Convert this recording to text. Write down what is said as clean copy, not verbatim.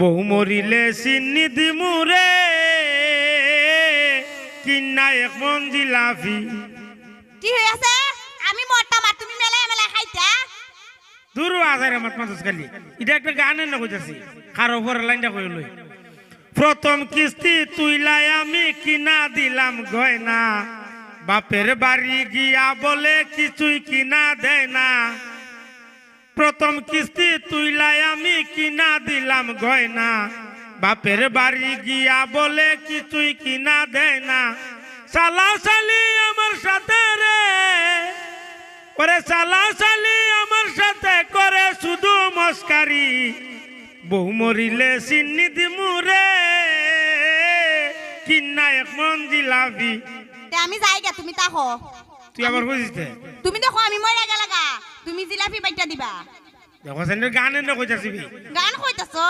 বহু মরিলে চিনি দিমুরে কিনা এক মন জিলাপি। কি হইছে আমি মরতা মা তুমি মেলা মেলা খাইতা দূর আজারে মাত মাতস খালি এটা একটা গানের না কইতাছি কার উপর লাইনটা কইল প্রথম কিস্তি তুইলাই আমি কিনা দিলাম গয়না বাপের বাড়ি গিয়া বলে কিছুই কিনা দেয় না প্রথম কিস্তি তুইলাই আমি কিনা দিলাম গয়না বাপের বাড়ি গিয়া বলে কিছুই কিনা দেয় না সালা সালি আমার সাথে রে ওরে সালা সালি আমার সাথে করে শুধু মস্কারি বহু মরিলে চিনি দিমুরে কিনা এক মন জিলাপি। তে আমি যাইগা তুমি তাকো তুই আবার বুঝিস তুমি দেখো আমি মরে গেলাগা তুমি জিলাপি বাইটা দিবা দেখো সেন গানের না কইতাছিবি গান কইতাছো